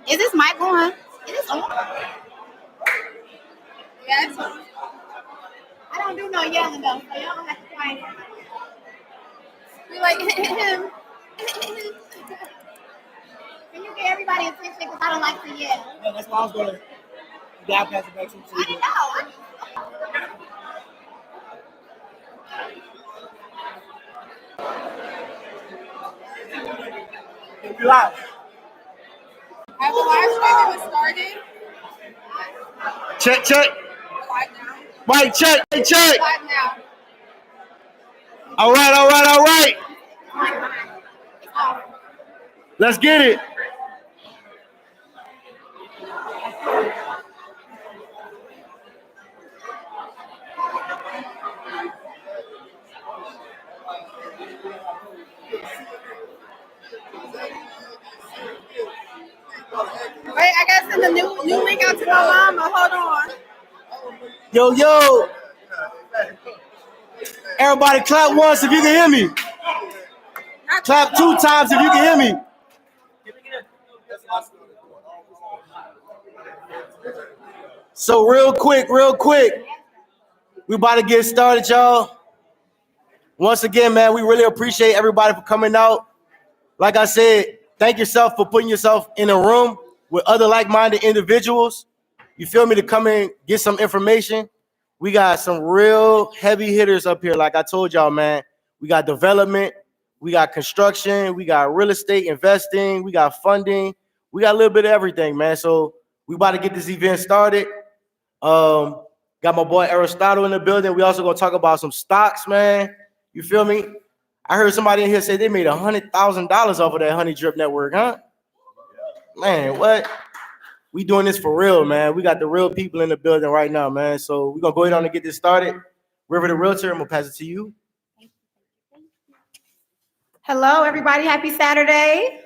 Is this mic on? Is this on? Yeah, it's on. I don't do no yelling though, so y'all don't have to quiet it. We like him. Can you get everybody attention? Because I don't like to yell. Yeah, that's why I was going to pass it back to you. I didn't know. You're live. Have the live stream started? Check. Live now. Mike, check. Live now. All right. Let's get it. Wait, I gotta send the new link out to my mama. Hold on. Yo. Everybody clap once if you can hear me. Clap 2 times if you can hear me. So real quick, we about to get started, y'all. Once again, man, we really appreciate everybody for coming out. Like I said, thank yourself for putting yourself in a room with other like-minded individuals. You feel me, to come in, get some information. We got some real heavy hitters up here. Like I told y'all, man, we got development, we got construction, we got real estate investing, we got funding, we got a little bit of everything, man. So we about to get this event started. Got my boy Aristotle in the building. We also gonna talk about some stocks, man. You feel me? I heard somebody in here say they made $100,000 off of that Honey Drip Network, huh? Man, what? We doing this for real, man. We got the real people in the building right now, man. So we're gonna go ahead on and get this started. River the Realtor, I'm gonna pass it to you. Hello, everybody. Happy Saturday.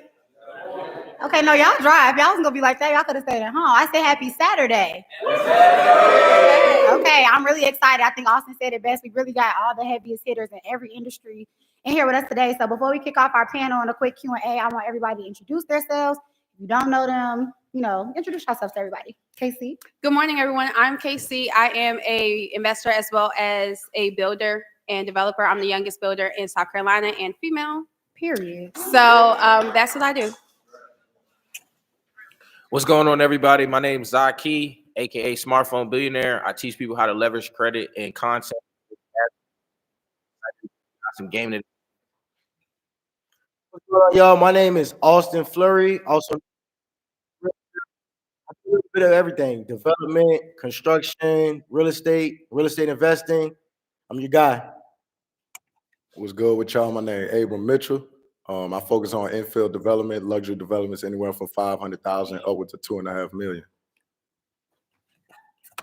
Okay, no, y'all drive. Y'all was gonna be like that. Y'all could have stayed at home. I said happy Saturday. Okay, I'm really excited. I think Austin said it best. We really got all the heaviest hitters in every industry in here with us today. So before we kick off our panel and a quick Q&A, I want everybody to introduce themselves. If you don't know them, introduce yourselves to everybody. KC. Good morning, everyone. I'm KC. I am a investor as well as a builder and developer. I'm the youngest builder in South Carolina and female, period. So that's what I do. What's going on, everybody? My name is Zaki, aka Smartphone Billionaire. I teach people how to leverage credit and content. Some gaming. What's going on, y'all? My name is Austin Fleur. Also, I do a little bit of everything: development, construction, real estate investing. I'm your guy. What's good with y'all? My name is Abram Mitchell. I focus on infill development, luxury developments, anywhere from 500,000 upwards to 2.5 million.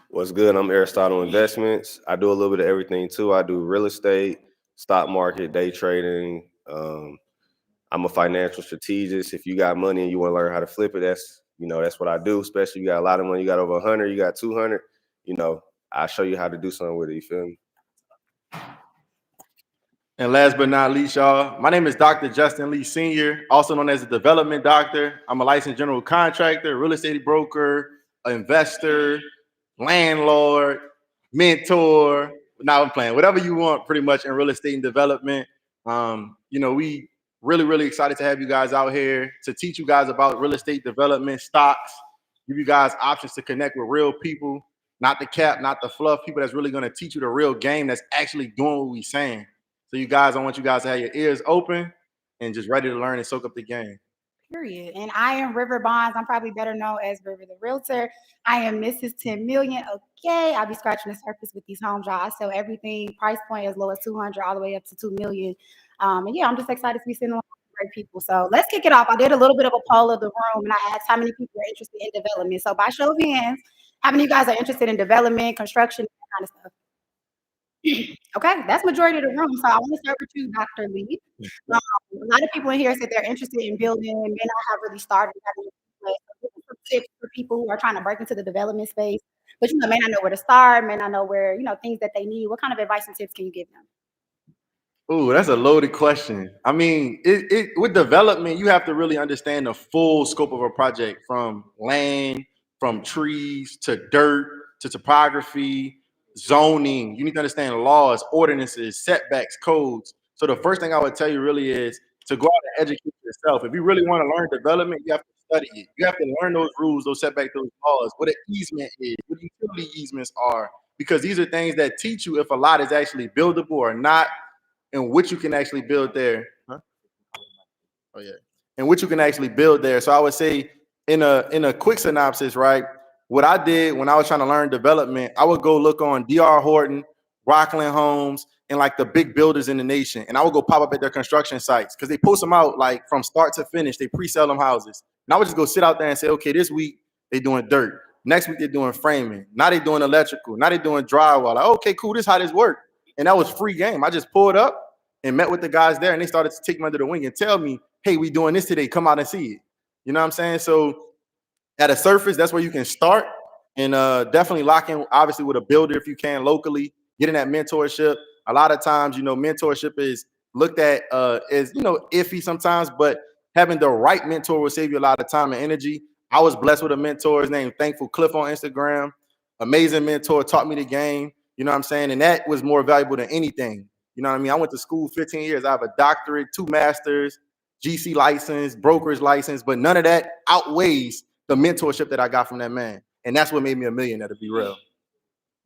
What's good? I'm Aristotle Investments. I do a little bit of everything too. I do real estate, stock market, day trading. I'm a financial strategist. If you got money and you want to learn how to flip it, that's what I do. Especially if you got a lot of money, you got over 100, you got 200. I'll show you how to do something with it. You feel me? And last but not least, y'all, my name is Dr. Justin Lee Sr., also known as a development doctor. I'm a licensed general contractor, real estate broker, investor, landlord, mentor. Now I'm playing whatever you want pretty much in real estate and development. We really excited to have you guys out here to teach you guys about real estate development, stocks, give you guys options to connect with real people, not the cap, not the fluff, people that's really going to teach you the real game that's actually doing what we're saying. So you guys, I want you guys to have your ears open and just ready to learn and soak up the game. Period. And I am River Bonds. I'm probably better known as River the Realtor. I am Mrs. 10 Million. Okay, I'll be scratching the surface with these homes, y'all. I sell everything, price point as low as 200 all the way up to 2 million. And yeah, I'm just excited to be sitting along with great people. So let's kick it off. I did a little bit of a poll of the room and I asked how many people are interested in development. So by show of hands, how many of you guys are interested in development, construction, that kind of stuff? Okay, that's majority of the room. So I want to start with you, Dr. Lee. A lot of people in here said they're interested in building and may not have really started. Give us some tips for people who are trying to break into the development space, but may not know where to start, may not know where things that they need? What kind of advice and tips can you give them? Ooh, that's a loaded question. I mean, it with development, you have to really understand the full scope of a project, from land, from trees to dirt to topography, zoning. You need to understand laws, ordinances, setbacks, codes. So the first thing I would tell you really is to go out and educate yourself. If you really want to learn development, you have to study it. You have to learn those rules, those setbacks, those laws, what an easement is, what utility easements are, because these are things that teach you if a lot is actually buildable or not, and what you can actually build there. Huh? Oh yeah, and what you can actually build there. So I would say, in a quick synopsis, right? What I did when I was trying to learn development, I would go look on DR Horton, Rockland Homes, and like the big builders in the nation, and I would go pop up at their construction sites because they post them out like from start to finish. They pre-sell them houses, and I would just go sit out there and say, okay, this week they doing dirt, next week they're doing framing, now they doing electrical, now they doing drywall. Like, okay, cool, this is how this work, and that was free game. I just pulled up and met with the guys there, and they started to take me under the wing and tell me, hey, we doing this today, come out and see it. You know what I'm saying? So at a surface, that's where you can start, and definitely lock in, obviously, with a builder if you can locally, getting that mentorship. A lot of times, mentorship is looked at as, iffy sometimes, but having the right mentor will save you a lot of time and energy. I was blessed with a mentor. His name Thankful Cliff on Instagram. Amazing mentor, taught me the game. You know what I'm saying? And that was more valuable than anything. You know what I mean? I went to school 15 years. I have a doctorate, 2 masters, GC license, brokerage license, but none of that outweighs the mentorship that I got from that man. And that's what made me a millionaire, to be real.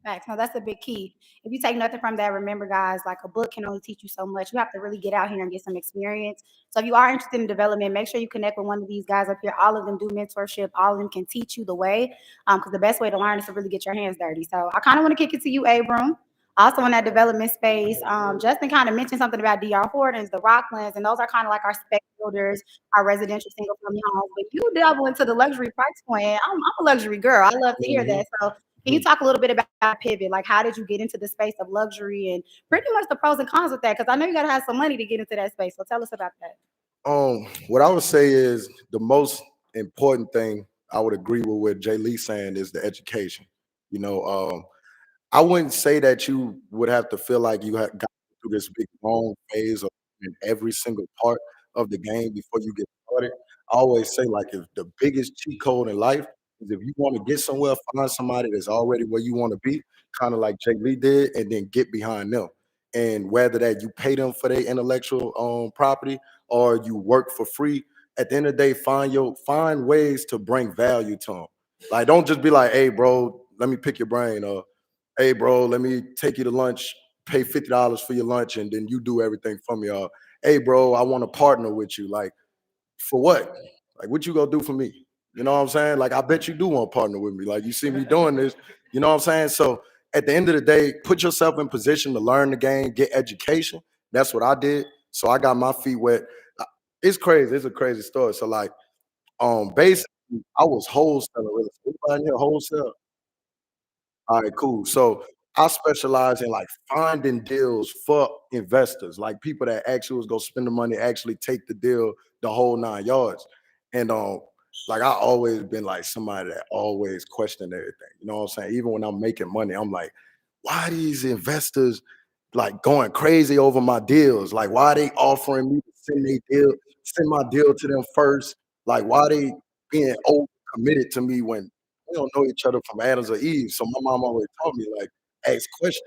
Facts. No, that's a big key. If you take nothing from that, remember, guys, like a book can only teach you so much. You have to really get out here and get some experience. So if you are interested in development, make sure you connect with one of these guys up here. All of them do mentorship. All of them can teach you the way, because the best way to learn is to really get your hands dirty. So I kind of want to kick it to you, Abram. Also in that development space, Justin kind of mentioned something about DR Hortons, the Rocklands, and those are kind of like our spec builders, our residential single family homes. But you delve into the luxury price point. I'm a luxury girl. I love to hear that. So can you talk a little bit about pivot? Like, how did you get into the space of luxury and pretty much the pros and cons with that? Because I know you got to have some money to get into that space. So tell us about that. What I would say is the most important thing, I would agree with what Jay Lee saying, is the education. I wouldn't say that you would have to feel like you got through this big long phase of in every single part of the game before you get started. I always say, like, if the biggest cheat code in life is if you want to get somewhere, find somebody that's already where you want to be, kind of like Jay Lee did, and then get behind them. And whether that you pay them for their intellectual property or you work for free, at the end of the day, find ways to bring value to them. Like, don't just be like, hey, bro, let me pick your brain, or hey, bro, let me take you to lunch, pay $50 for your lunch, and then you do everything for me. Or, hey, bro, I want to partner with you. Like, for what? Like, what you gonna do for me? You know what I'm saying? Like, I bet you do want to partner with me. Like, you see me doing this, you know what I'm saying? So at the end of the day, put yourself in position to learn the game, get education. That's what I did. So I got my feet wet. It's crazy. It's a crazy story. So, like, basically, I was wholesaling real estate. Anybody here wholesale? All right, cool. So I specialize in, like, finding deals for investors, like people that actually was gonna spend the money, actually take the deal, the whole 9 yards. And like, I always been like somebody that always questioned everything. You know what I'm saying? Even when I'm making money, I'm like, why these investors like going crazy over my deals? Like, why they offering me to send my deal to them first? Like, why they being over committed to me when we don't know each other from Adams or Eve? So my mom always taught me, like, ask questions.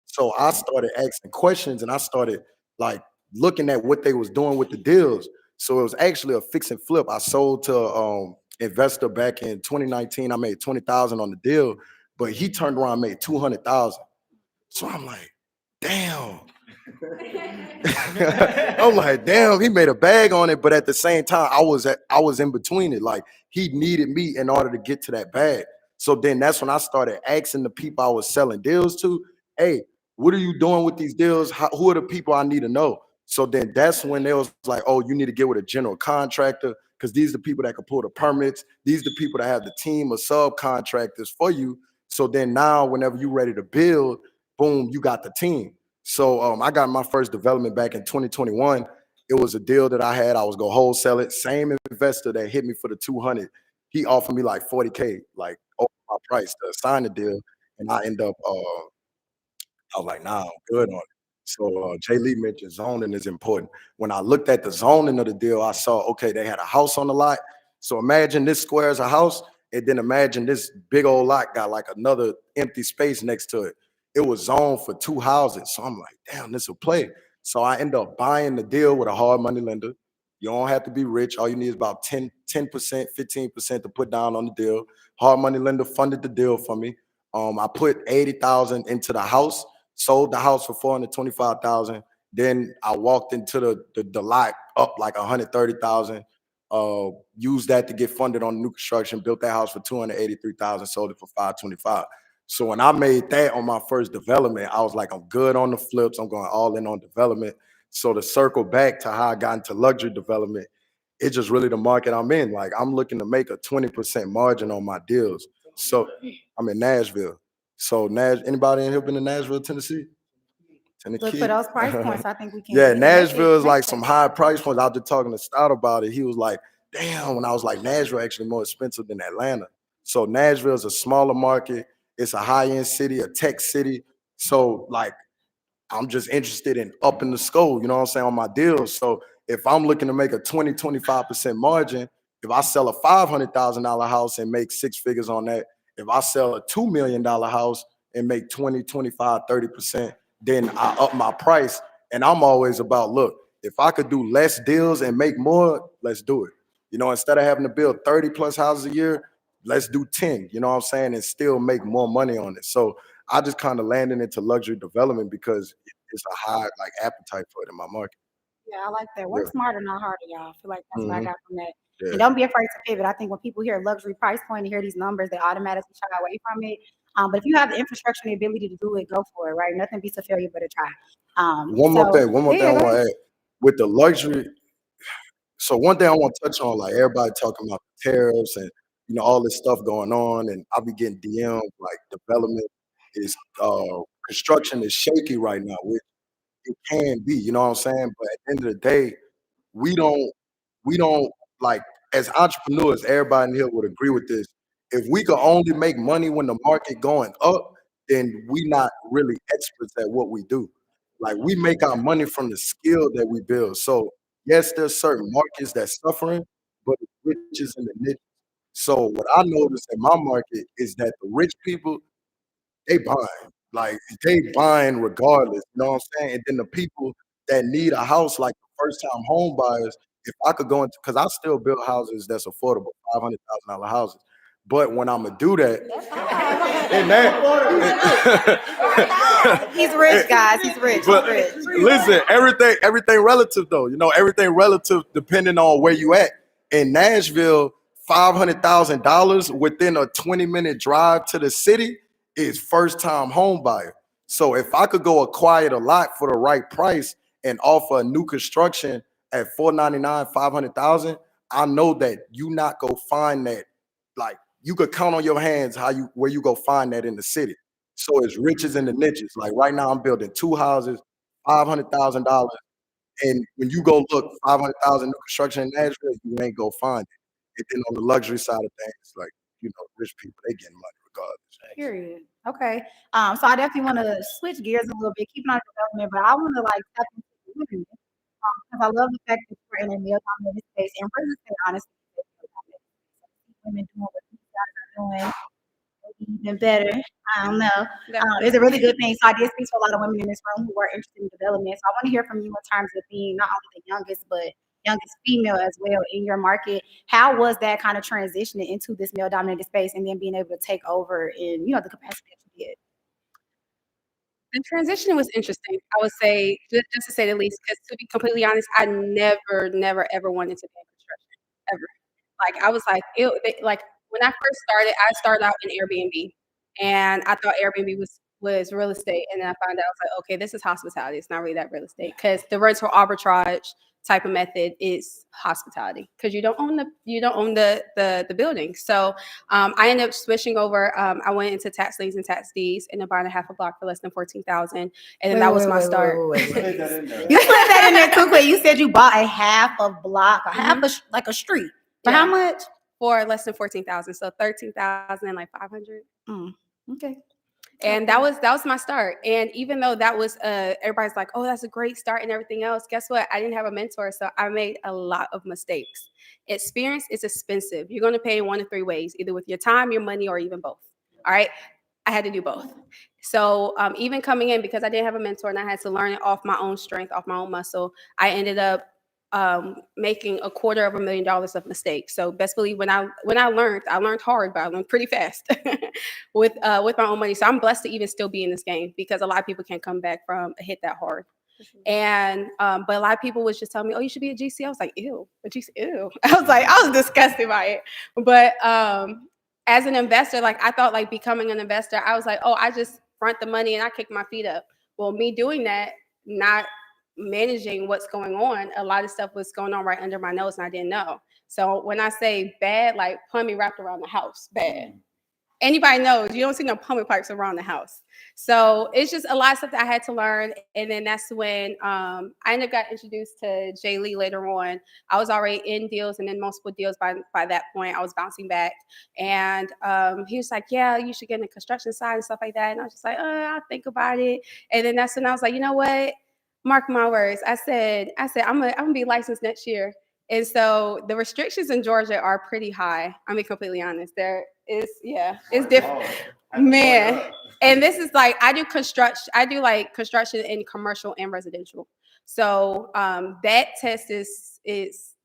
So I started asking questions, and I started, like, looking at what they was doing with the deals. So it was actually a fix and flip. I sold to investor back in 2019. I made 20,000 on the deal, but he turned around and made 200,000. So I'm like, damn. I'm like, damn, he made a bag on it. But at the same time, I was in between it. Like, he needed me in order to get to that bag. So then that's when I started asking the people I was selling deals to, hey, what are you doing with these deals? Who are the people I need to know? So then that's when they was like, oh, you need to get with a general contractor, because these are the people that can pull the permits. These are the people that have the team of subcontractors for you. So then now, whenever you're ready to build, boom, you got the team. So I got my first development back in 2021. It was a deal that I had. I was gonna wholesale it. Same investor that hit me for the 200 he offered me like 40K, like over my price to sign the deal, and I end up I was like, nah, I'm good on it. So Jay Lee mentioned zoning is important. When I looked at the zoning of the deal, I saw, okay, they had a house on the lot. So imagine this square is a house, and then imagine this big old lot got like another empty space next to it. It was zoned for 2 houses. So I'm like, damn, this will play. So I end up buying the deal with a hard money lender. You don't have to be rich. All you need is about 10%, 15% to put down on the deal. Hard money lender funded the deal for me. I put 80,000 into the house, sold the house for 425,000. Then I walked into the lot up like 130,000. Used that to get funded on new construction. Built that house for 283,000. Sold it for 525. So when I made that on my first development, I was like, I'm good on the flips. I'm going all in on development. So to circle back to how I got into luxury development, it's just really the market I'm in. Like I'm looking to make a 20% margin on my deals. So I'm in Nashville. So anybody in here been to Nashville, Tennessee? Look, for those price points, I think we can. Yeah, we can Nashville is make like it. some high price points. I was just talking to Stout about it. He was like, damn, when I was like, Nashville actually more expensive than Atlanta. So Nashville is a smaller market. It's a high-end city, a tech city. So like I'm just interested in upping the score, you know what I'm saying, on my deals. So if I'm looking to make a 25% margin, if I sell a $500,000 house and make 6 figures on that, if I sell a $2 million house and make 20, 25, 30%, then I up my price. And I'm always about, look, if I could do less deals and make more, let's do it. You know, instead of having to build 30 plus houses a year, let's do 10, you know what I'm saying, and still make more money on it. So I just kind of landed into luxury development because it's a high like appetite for it in my market. Yeah, I like that. Work Yeah. smarter, not harder, y'all. I feel like that's what I Mhm. got from that. Yeah. And don't be afraid to pivot. I think when people hear luxury price point and hear these numbers, they automatically shy away from it. But if you have the infrastructure and the ability to do it, go for it, right? Nothing beats a failure but a try. One more thing yeah, I go want ahead. to add with the luxury. So one thing I want to touch on, like everybody talking about tariffs and all this stuff going on, and I'll be getting DM like development is construction is shaky right now, which it can be, you know what I'm saying? But at the end of the day, we don't we don't like as entrepreneurs, everybody in here would agree with this. If we could only make money when the market going up, then we not really experts at what we do. Like we make our money from the skill that we build. So yes, there's certain markets that's suffering, but it's riches in the niche. So what I noticed in my market is that the rich people they buying. Like they buying regardless. You know what I'm saying? And then the people that need a house, like the first time home buyers, if I could go into because I still build houses that's affordable, $500,000 houses. But when I'm gonna do that, and that He's rich, guys. He's rich. but He's rich. listen, everything relative though. Everything relative depending on where you at. In Nashville, $500,000 within a 20-minute drive to the city is first time home buyer. So if I could go acquire a lot for the right price and offer a new construction at 499, 500,000, I know that you not go find that. Like you could count on your hands where you go find that in the city. So it's riches in the niches. Like right now, I'm building 2 houses, $500,000, and when you go look 500,000 new construction in Nashville, you ain't go find it. And then on the luxury side of things, like rich people they getting money regardless. Period. Okay. So I definitely want to switch gears a little bit, keeping on development, but I want to like tap into the women because I love the fact that we're in a male dominated space and really say honestly, women doing what these guys are doing, maybe even better. I don't know. It's a really good thing. So I did speak to a lot of women in this room who are interested in development. So I want to hear from you in terms of being not only the youngest, but youngest female as well in your market. How was that kind of transitioning into this male dominated space and then being able to take over in, the capacity that you did? The transition was interesting, I would say, just to say the least, because to be completely honest, I never, ever wanted to be in construction, ever. Like, I was like, ew, like, when I first started, I started out in Airbnb, and I thought Airbnb was real estate, and then I found out, I was like, okay, this is hospitality. It's not really that real estate, because the rental arbitrage type of method is hospitality, because you don't own the building. So I ended up switching over. I went into tax liens and tax deeds and buying a half a block for less than $14,000, and then that was my start. You put that in there too quick. You said you bought a half a block, like a street. For how much? for less than 14,000. So 13,000 and like 500. Okay. And that was my start. And even though that was everybody's like, oh, that's a great start and everything else, guess what? I didn't have a mentor, so I made a lot of mistakes. Experience is expensive. You're going to pay in one of three ways, either with your time, your money, or even both. All right. I had to do both. So even coming in, because I didn't have a mentor and I had to learn it off my own strength, off my own muscle, I ended up making $250,000 of mistakes. So best believe when I learned hard, but I learned pretty fast with my own money. So I'm blessed to even still be in this game, because a lot of people can't come back from a hit that hard. And but a lot of people was just telling me, oh, you should be a GC. I was like, ew, a GC, ew. I was disgusted by it. But as an investor, like I thought like becoming an investor, I was like, oh, I just front the money and I kick my feet up. Well, me doing that, not managing what's going on, a lot of stuff was going on right under my nose and I didn't know. So when I say bad, like plumbing wrapped around the house, bad. Anybody knows you don't see no plumbing pipes around the house. So it's just a lot of stuff that I had to learn. And then that's when I ended up got introduced to Jay Lee later on. I was already in deals and in multiple deals by that point. I was bouncing back. And he was like, yeah, you should get in the construction side and stuff like that. And I was just like, I'll think about it. And then that's when I was like, you know what? Mark my words. I said, I'm gonna be licensed next year. And so the restrictions in Georgia are pretty high. I'm being completely honest. It's different. Man. And this is like I do like construction in commercial and residential. So that test is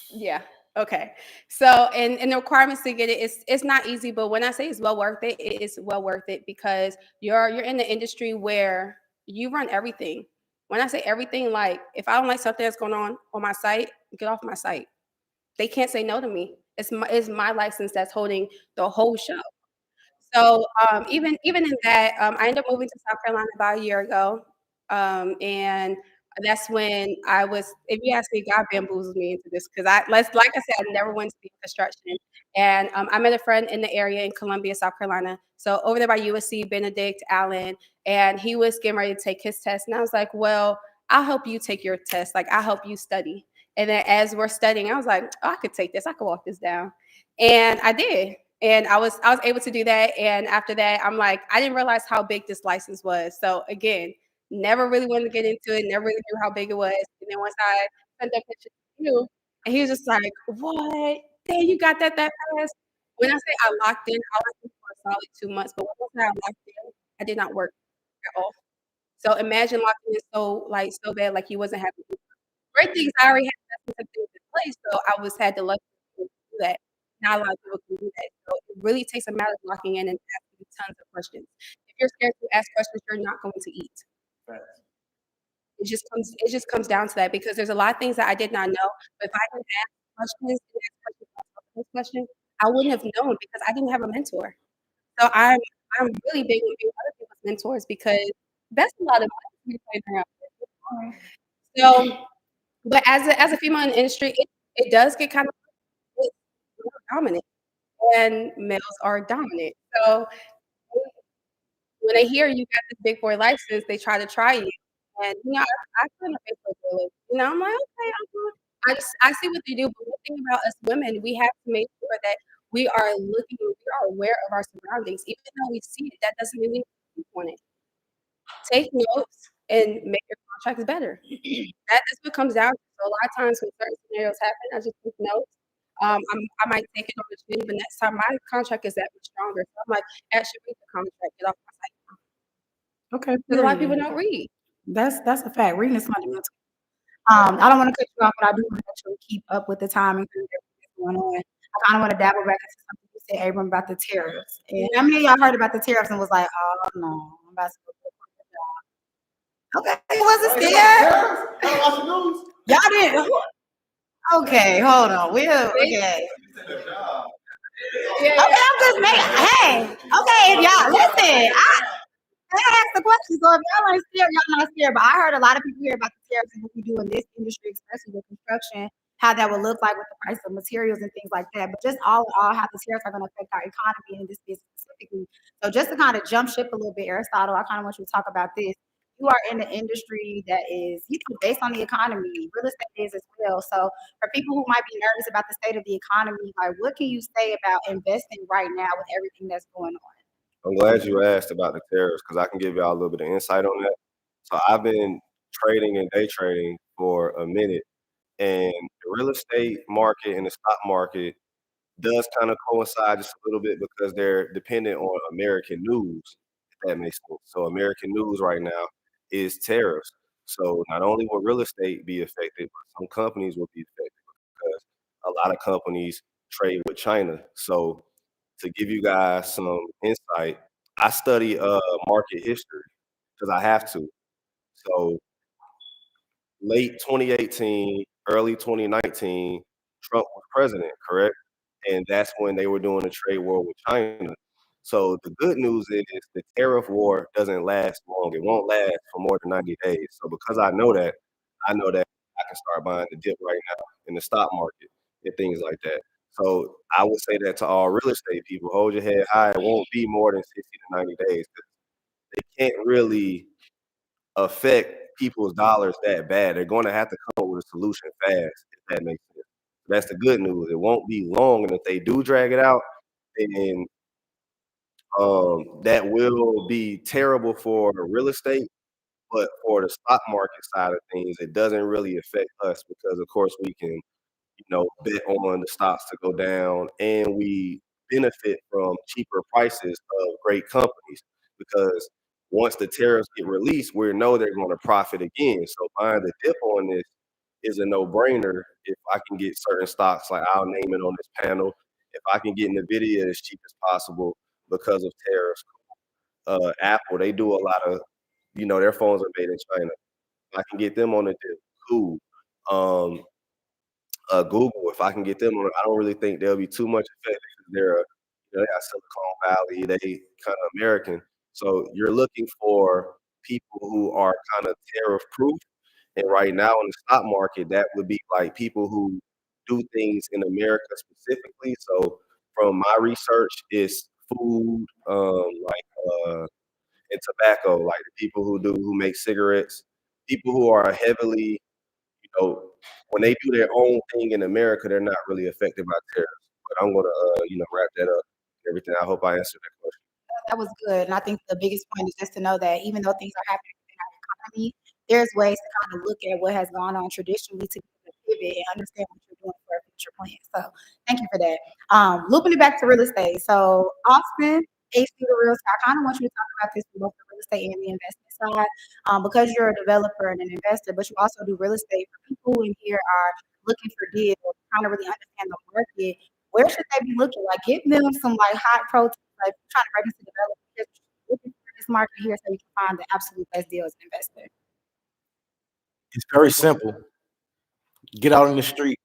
yeah. Okay. So and the requirements to get it, it's not easy, but when I say it's well worth it, it is well worth it, because you're in the industry where you run everything. When I say everything, like if I don't like something that's going on my site, get off my site. They can't say no to me. It's my license that's holding the whole show. So even in that, I ended up moving to South Carolina about a year ago, and that's when I was. If you ask me, God bamboozled me into this, because like I said, I never went to be in construction, and I met a friend in the area in Columbia, South Carolina. So over there by USC, Benedict Allen, and he was getting ready to take his test, and I was like, well, I'll help you take your test. Like I'll help you study. And then as we're studying, I was like, oh, I could take this. I could walk this down, and I did. And I was able to do that. And after that, I'm like, I didn't realize how big this license was. So again, never really wanted to get into it, never really knew how big it was. And then once I sent that picture to you, and he was just like, what? Dang, you got that fast? When I say I locked in for a solid 2 months, but when I say I locked in, I did not work at all. So imagine locking in so bad, like you wasn't having great things. I already had some things in place, so I had the luxury to do that. Not a lot of people can do that. So it really takes a matter of locking in and asking tons of questions. If you're scared to ask questions, you're not going to eat. It just comes down to that, because there's a lot of things that I did not know. But if I didn't ask questions, I wouldn't have known, because I didn't have a mentor. So I'm really big on being other people's mentors, because that's a lot of money to be playing around with. So, but as a female in the industry, it does get kind of dominant, and males are dominant. So when they hear you got this big boy license, they try you. And I put in a Facebook village. I'm like, okay, I'm good. I see what they do, but one thing about us women, we have to make sure that we are aware of our surroundings. Even though we see it, that doesn't mean we keep on it. Take notes and make your contracts better. That's what comes down to. So a lot of times when certain scenarios happen, I just take notes. I might take it on the chin, but next time my contract is that much stronger. So I'm like, actually read the contract, get off my site. Okay. Because a lot of people don't read. That's a fact. Reading is fundamental. I don't want to cut you off, but I do want to actually keep up with the time and everything that's going on. I kind of want to dabble back into something you said, Abram, about the tariffs. And how many of y'all heard about the tariffs and was like, oh no, I'm about to go to a job. Okay, wasn't scared. Y'all didn't. Okay, hold on. Okay. Okay, I'm just making. Hey, okay, if y'all listen, I asked the question, so if y'all ain't scared, y'all not scared. But I heard a lot of people hear about the tariffs and what we do in this industry, especially with construction, how that would look like with the price of materials and things like that. But just all in all, how the tariffs are going to affect our economy and in this business specifically. So just to kind of jump ship a little bit, Aristotle, I kind of want you to talk about this. you are in an industry that is, based on the economy. Real estate is as well. So for people who might be nervous about the state of the economy, like what can you say about investing right now with everything that's going on? I'm glad you asked about the tariffs because I can give y'all a little bit of insight on that. So I've been trading and day trading for a minute, and the real estate market and the stock market does kind of coincide just a little bit because they're dependent on American news, if that makes sense. So American news right now is tariffs. So not only will real estate be affected, but some companies will be affected because a lot of companies trade with China. So to give you guys some insight, I study market history because I have to. So late 2018, early 2019, Trump was president, correct? And that's when they were doing a trade war with China. So the good news is the tariff war doesn't last long. It won't last for more than 90 days. So because I know that I can start buying the dip right now in the stock market and things like that. So I would say that to all real estate people, hold your head high. It won't be more than 60 to 90 days. They can't really affect people's dollars that bad. They're going to have to come up with a solution fast, if that makes sense. That's the good news. It won't be long, and if they do drag it out, then that will be terrible for real estate. But for the stock market side of things, it doesn't really affect us because, of course, we can bet on the stocks to go down, and we benefit from cheaper prices of great companies because once the tariffs get released, we know they're going to profit again. So buying the dip on this is a no-brainer if I can get certain stocks, like I'll name it on this panel. If I can get NVIDIA as cheap as possible because of tariffs, Apple, they do a lot of, their phones are made in China. I can get them on the dip, cool. Um, Google, if I can get them on, I don't really think they'll be too much affected because they got Silicon Valley, they kind of American. So you're looking for people who are kind of tariff proof. And right now in the stock market, that would be like people who do things in America specifically. So from my research, it's food, and tobacco, like the people who make cigarettes, people who are heavily know, when they do their own thing in America, they're not really affected by tariffs. But I'm gonna, wrap that up. Everything. I hope I answered that question. That was good. And I think the biggest point is just to know that even though things are happening in our economy, there's ways to kind of look at what has gone on traditionally to be able to pivot and understand what you're doing for a future plan. So thank you for that. Looping it back to real estate. So Austin, AC the Real Estate, I kind of want you to talk about this from both the real estate and the investment side, because you're a developer and an investor, but you also do real estate. For people who in here are looking for deals, trying to really understand the market, where should they be looking? Like, give them some like hot pro tips, like trying to break into development, just looking for this market here so you can find the absolute best deal as an investor. It's very simple. Get out in the street,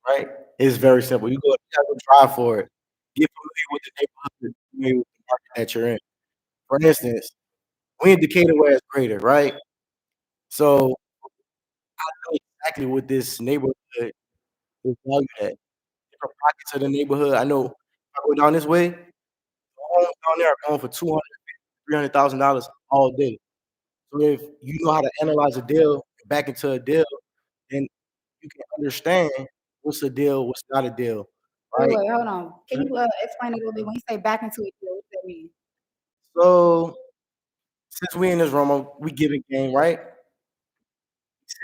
right? It's very simple. You gotta go drive for it. Get familiar with the neighborhood, familiar with the market that you're in. For instance, we in Decatur where it's greater, right? So I know exactly what this neighborhood is valued at. Different pockets of the neighborhood. I know if I go down this way, the homes down there are going for $200,000, $300,000 all day. So if you know how to analyze a deal back into a deal, then you can understand what's a deal, what's not a deal, right? Wait, hold on. Can you explain a little bit when you say back into a deal? What does that mean? So since we in this room, we giving game, right?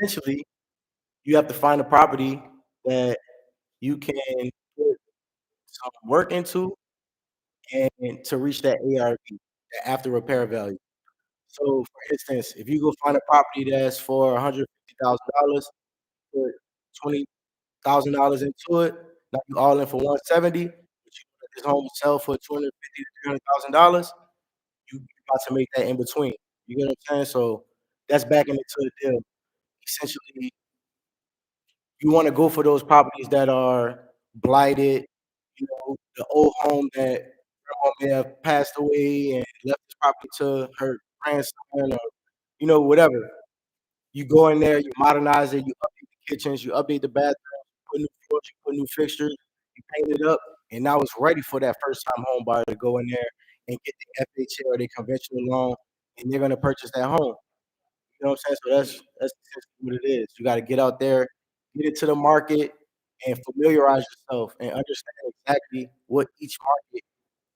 Essentially, you have to find a property that you can put some work into and to reach that ARV, that after repair value. So, for instance, if you go find a property that's for $150,000, put $20,000 into it, now you all in for 170, but you know that this home will sell for 250 to $300,000, you about to make that in between. You get what I'm saying? So that's backing into the deal. Essentially, you want to go for those properties that are blighted, the old home that grandma may have passed away and left this property to her grandson or, whatever. You go in there, you modernize it, you update the kitchens, you update the bathrooms, put new floors, you put new fixtures, you paint it up, and now it's ready for that first time home buyer to go in there and get the FHA or the conventional loan, and they're gonna purchase that home. You know what I'm saying? So that's essentially what it is. You got to get out there, get into the market, and familiarize yourself and understand exactly what each market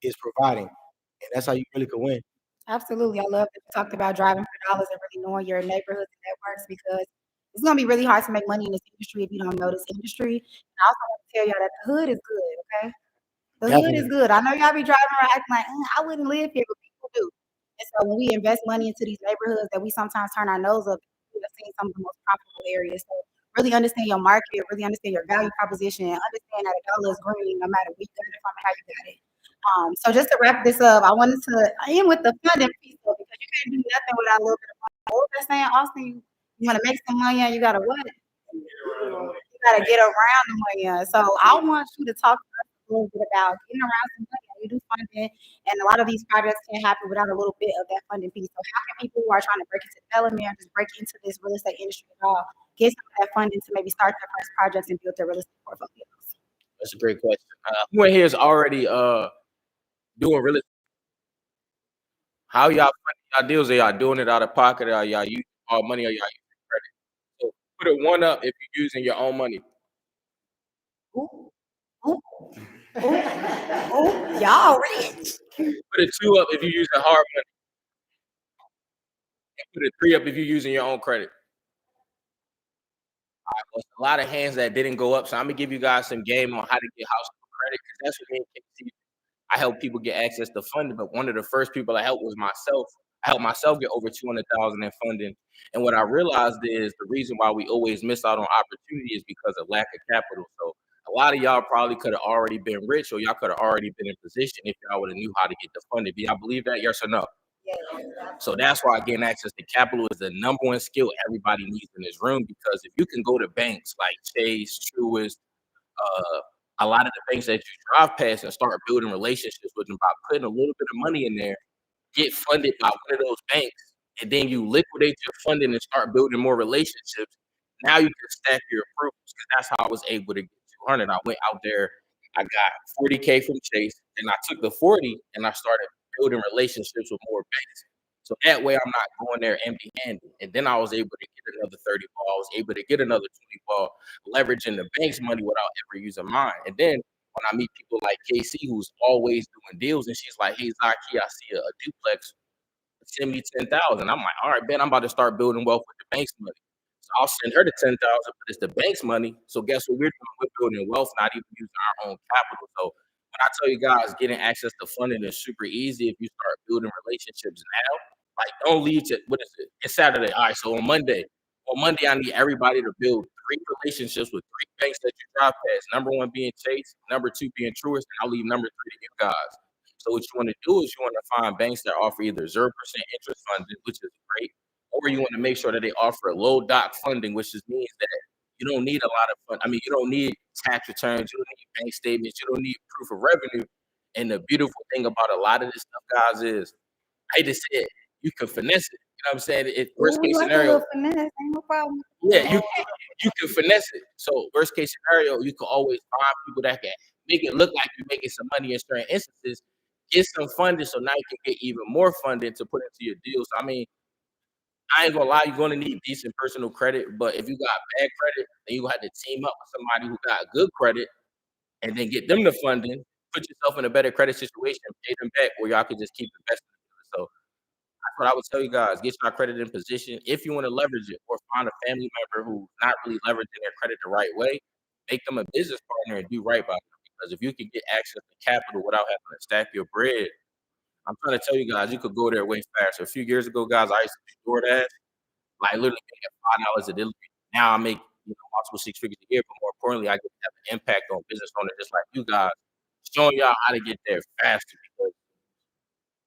is providing, and that's how you really can win. Absolutely. I love that you talked about driving for dollars and really knowing your neighborhoods and networks because it's going to be really hard to make money in this industry if you don't know this industry. And I also want to tell y'all that the hood is good, okay? The hood is Definitely. good. I know y'all be driving around acting like, I wouldn't live here, but people do. And so when we invest money into these neighborhoods that we sometimes turn our nose up, we have seen some of the most profitable areas. So really understand your market, really understand your value proposition, and understand that a dollar is green no matter where you got it from and how you got it. So just to wrap this up, I wanted to end with the funding piece though, because you can't do nothing without a little bit of money. What was that saying, Austin? You want to make some money and you got to what? You got to get around the money. So I want you to talk to us a little bit about getting around some money. You do funding, and a lot of these projects can't happen without a little bit of that funding piece. So how can people who are trying to break into development or just break into this real estate industry at all get some of that funding to maybe start their first projects and build their real estate portfolios? That's a great question. Who in here is already doing real estate? How y'all funding y'all deals? Are y'all doing it out of pocket? Are y'all using all money? Or y'all using credit? So put a 1 up if you're using your own money. Ooh, ooh, ooh, y'all rich. Put a 2 up if you're using hard money. And put a 3 up if you're using your own credit. All right, well, a lot of hands that didn't go up. So I'm gonna give you guys some game on how to get household credit because that's what me and KC do. I help people get access to funding, but one of the first people I helped was myself. I helped myself get over 200,000 in funding. And what I realized is the reason why we always miss out on opportunity is because of lack of capital. So a lot of y'all probably could have already been rich or y'all could have already been in position if y'all would have knew how to get the funding. Do y'all believe that? Yes or no? So that's why getting access to capital is the number one skill everybody needs in this room because if you can go to banks like Chase, Truist, a lot of the banks that you drive past and start building relationships with them by putting a little bit of money in there, get funded by one of those banks, and then you liquidate your funding and start building more relationships. Now you can stack your approvals because that's how I was able to get 200. I went out there, I got 40K from Chase, and I took the 40 and I started building relationships with more banks. So that way I'm not going there empty-handed. And then I was able to get another 30 ball. I was able to get another 20 ball, leveraging the bank's money without ever using mine. And then when I meet people like KC, who's always doing deals, and she's like, "Hey, Zaki, I see a duplex. Send me 10,000." I'm like, "All right, Ben, I'm about to start building wealth with the bank's money." So I'll send her the 10,000, but it's the bank's money. So guess what we're doing? We're building wealth, not even using our own capital. So when I tell you guys, getting access to funding is super easy if you start building relationships now. Like, don't leave to what is it? It's Saturday. All right, so on Monday, I need everybody to build 3 relationships with 3 banks that you drive past. Number 1 being Chase, number 2 being Truist, and I'll leave number 3 to you guys. So what you want to do is you want to find banks that offer either 0% interest funding, which is great, or you want to make sure that they offer low doc funding, which just means that you don't need a lot of fund. I mean, you don't need tax returns, you don't need bank statements, you don't need proof of revenue. And the beautiful thing about a lot of this stuff, guys, is I hate to say it, you can finesse it. You know what I'm saying? Ooh, Worst we case like a scenario, little finesse. Ain't no problem. yeah, you can finesse it. So worst case scenario, you can always find people that can make it look like you're making some money in certain instances. Get some funding so now you can get even more funding to put into your deal. So I mean, I ain't gonna lie, you're gonna need decent personal credit, but if you got bad credit, then you have to team up with somebody who got good credit and then get them the funding, put yourself in a better credit situation, pay them back, or y'all can just keep investing. So that's what I would tell you guys. Get your credit in position if you want to leverage it, or find a family member who's not really leveraging their credit the right way. Make them a business partner and do right by them. Because if you can get access to capital without having to stack your bread, I'm trying to tell you guys, you could go there way faster. A few years ago, guys, I used to do DoorDash, like literally making $5 a delivery. Now I make multiple 6 figures a year, but more importantly, I get to have an impact on business owners just like you guys, showing y'all how to get there faster because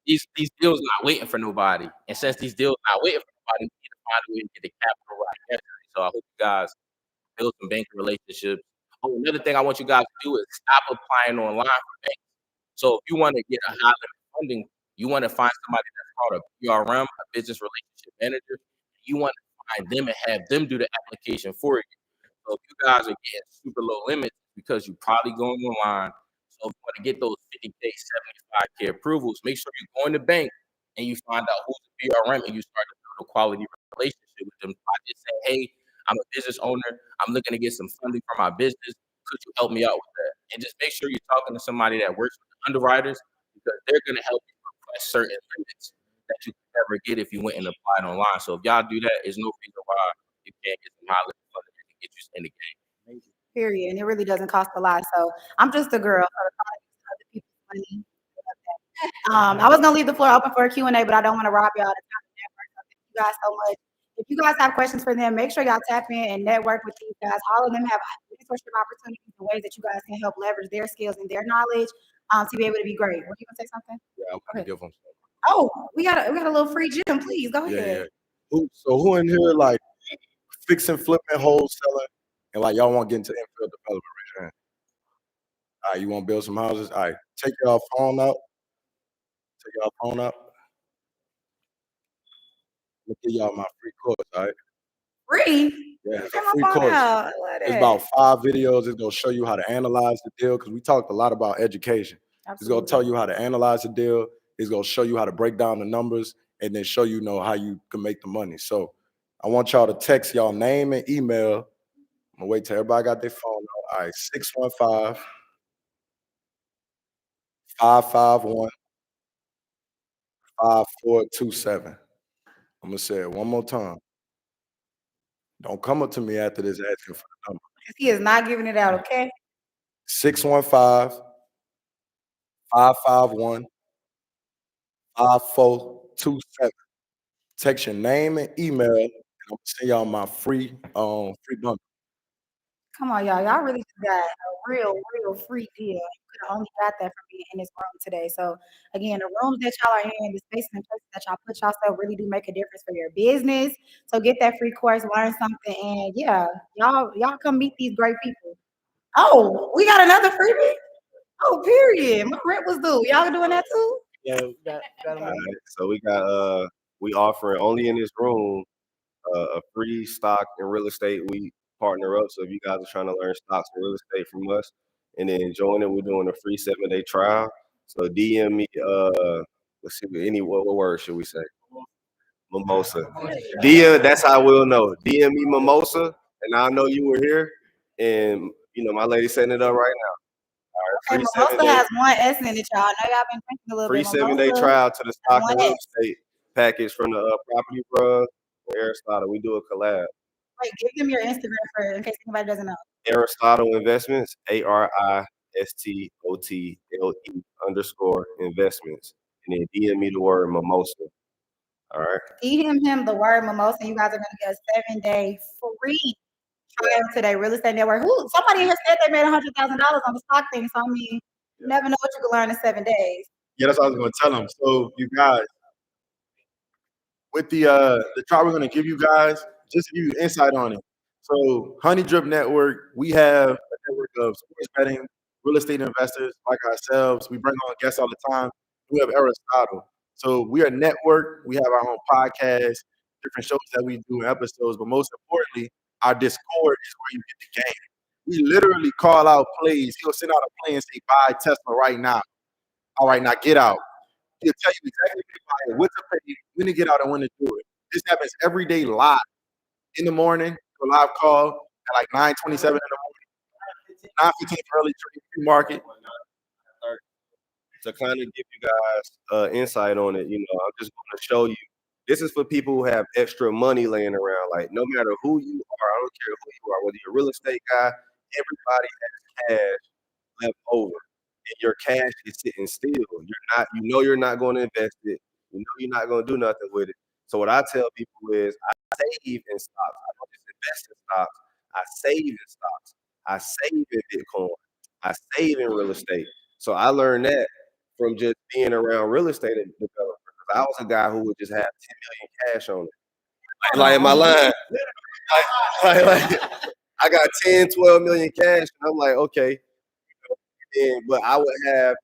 these deals not waiting for nobody. And since these deals not waiting for nobody, we need to find a way to get the capital right yesterday. So I hope you guys build some banking relationships. Oh, another thing I want you guys to do is stop applying online for banks. So if you want to get a high level funding, you want to find somebody that's called a PRM, a business relationship manager. You want to find them and have them do the application for you. So if you guys are getting super low limits because you probably going online. So if you want to get those 50K, 75K approvals, make sure you go in the bank and you find out who's the PRM and you start to build a quality relationship with them. I just say, hey, I'm a business owner. I'm looking to get some funding for my business. Could you help me out with that? And just make sure you're talking to somebody that works with the underwriters because they're going to help you request certain limits that you could never get if you went and applied online. So if y'all do that, there's no reason why you can't get some high limit funding to get you in the game. Period. And it really doesn't cost a lot. So I'm just a girl. So the thought of other people's money. I was gonna leave the floor open for a Q&A, but I don't want to rob y'all of the time to network. So thank you guys so much. If you guys have questions for them, make sure y'all tap in and network with these guys. All of them have mentorship opportunities and ways that you guys can help leverage their skills and their knowledge to be able to be great. Were you gonna say something? Yeah, I'm gonna give them. Oh, we got a little free gym. Please go Yeah, ahead. yeah. Who in here like fixing, flipping, wholesaling, and like y'all want to get into infield development? Raise your hand. All right, you want to build some houses? All right, take y'all phone out. Take y'all phone out. Let me give y'all my free course. All right. Free? Yeah, it's a Come free on course. out. I love It's that. about 5 videos. It's gonna show you how to analyze the deal because we talked a lot about education. It's gonna tell you how to analyze the deal. It's gonna show you how to break down the numbers and then show you know how you can make the money. So I want y'all to text y'all name and email. I'm gonna wait till everybody got their phone out. All right, 615 551 5427. I'm gonna say it one more time. Don't come up to me after this asking for the number. He is not giving it out, okay? 615 551 5427. Text your name and email, and I'm gonna send y'all my free bundle. Come on, y'all. Y'all really just got a real free deal. You could have only got that from being in this room today. So again, the rooms that y'all are in, the spaces and places that y'all put yourself really do make a difference for your business. So get that free course, learn something, and yeah, y'all come meet these great people. Oh, we got another freebie? Oh, period. My rent was due. Y'all doing that too? Yeah, we got All them. right, so we offering only in this room a free stock and real estate. We partner up. So if you guys are trying to learn stocks and real estate from us and then join it, we're doing a free 7-day trial. So DM me let's see what word should we say? Mimosa. That's how we'll know. DM me Mimosa, and I know you were here. And you know, my lady setting it up right now. All right, Okay, free Mimosa 7-day, has one S in it, y'all. I know y'all been drinking a little free bit. 7-day Mimosa trial to the has stock one and real S. estate package from the Property Bros and Aristotle. We do a collab. Wait, give them your Instagram for in case anybody doesn't know. Aristotle Investments, ARISTOTLE_investments. And then DM me the word mimosa. All right. DM him the word mimosa. You guys are gonna get a 7-day free trial today. Real estate network. Who somebody in here said they made $100,000 on the stock thing. So I mean, you never know what you can learn in 7 days. Yeah, that's what I was gonna tell them. So you guys, with the trial we're gonna give you guys, just to give you insight on it. So Honey Drip Network, we have a network of sports betting, real estate investors like ourselves. We bring on guests all the time. We have Aristotle. So we are a network. We have our own podcast, different shows that we do, episodes, but most importantly, our Discord is where you get the game. We literally call out plays. He'll send out a play and say, buy Tesla right now. All right, now get out. He'll tell you exactly what to pay, when to get out, and when to do it. This happens every day live in the morning, a live call at like 9:27 in the morning, 9:15 for early pre-market. To kind of give you guys insight on it, you know, I'm just going to show you. This is for people who have extra money laying around. Like, no matter who you are, I don't care who you are, whether you're a real estate guy, everybody has cash left over, and your cash is sitting still. You're not going to invest it. You know you're not going to do nothing with it. So what I tell people is, I save in stocks. I don't just invest in stocks. I save in stocks. I save in Bitcoin. I save in real estate. So I learned that from just being around real estate developers. I was a guy who would just have 10 million cash on it. Like in my line, like I got 10, 12 million cash, and I'm like, okay. But I would have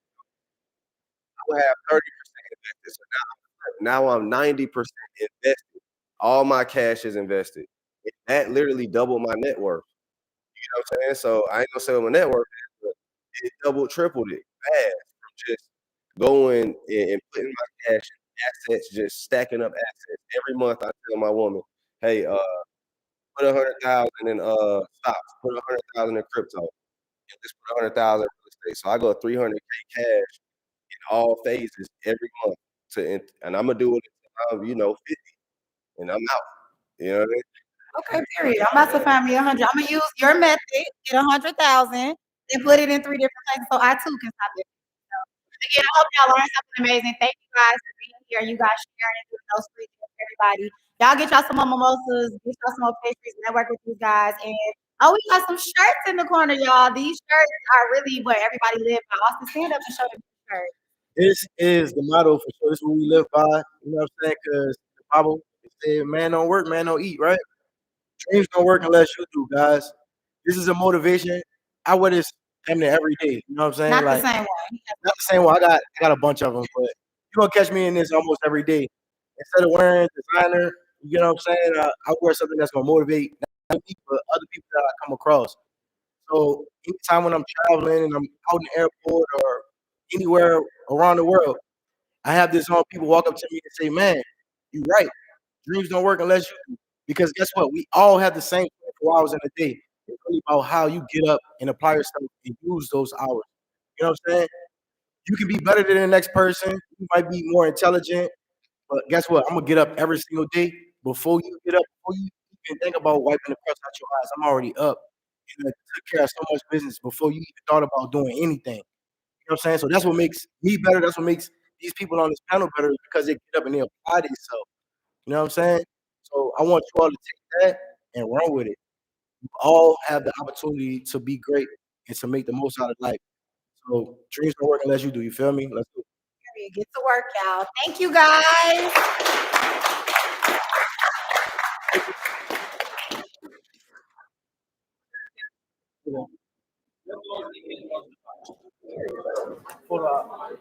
30% invested. So now I'm 90% invested. All my cash is invested. That literally doubled my net worth. You know what I'm saying? So I ain't gonna say what my net worth is, but it doubled, tripled it fast from just going and putting my cash in assets, just stacking up assets. Every month I tell my woman, hey, put 100,000 in stocks, put 100,000 in crypto, and just put 100,000 in real estate. So I go 300K cash in all phases every month and I'm gonna do it until I'm 50 and I'm out. You know what I mean? Okay, period. I'm about to find me 100. I'm gonna use your method, get 100,000, and put it in 3 different places so I too can stop it. So, again, I hope y'all learned something amazing. Thank you guys for being here. You guys sharing and doing those free things for everybody. Y'all get y'all some more mimosas, get y'all some more pastries, network with these guys. And oh, we got some shirts in the corner, y'all. These shirts are really what everybody live by. Austin, stand up and show them the shirt. This is the motto for sure. This is what we live by. You know what I'm saying? Because the Bible said, "Man don't work, man don't eat." Right? Dreams don't work unless you do, guys. This is a motivation. I wear this damn near every day. You know what I'm saying? Not the Like same one. not the same one. I got a bunch of them, but you're gonna catch me in this almost every day. Instead of wearing designer, you know what I'm saying? I wear something that's gonna motivate not me, but other people that I come across. So anytime when I'm traveling and I'm out in the airport or anywhere around the world, I have this on. People walk up to me and say, "Man, you're right. Dreams don't work unless you do." Because guess what? We all have the same 24 hours in a day. It's really about how you get up and apply yourself and use those hours. You know what I'm saying? You can be better than the next person. You might be more intelligent, but guess what? I'm gonna get up every single day. Before you get up, before you even think about wiping the crust out your eyes, I'm already up. And I took care of so much business before you even thought about doing anything. You know what I'm saying? So that's what makes me better. That's what makes these people on this panel better because they get up and they apply themselves. You know what I'm saying? So I want you all to take that and run with it. You all have the opportunity to be great and to make the most out of life. So dreams don't work unless you do. You feel me? Let's go. Period. Get to work, y'all. Thank you guys. Hold on.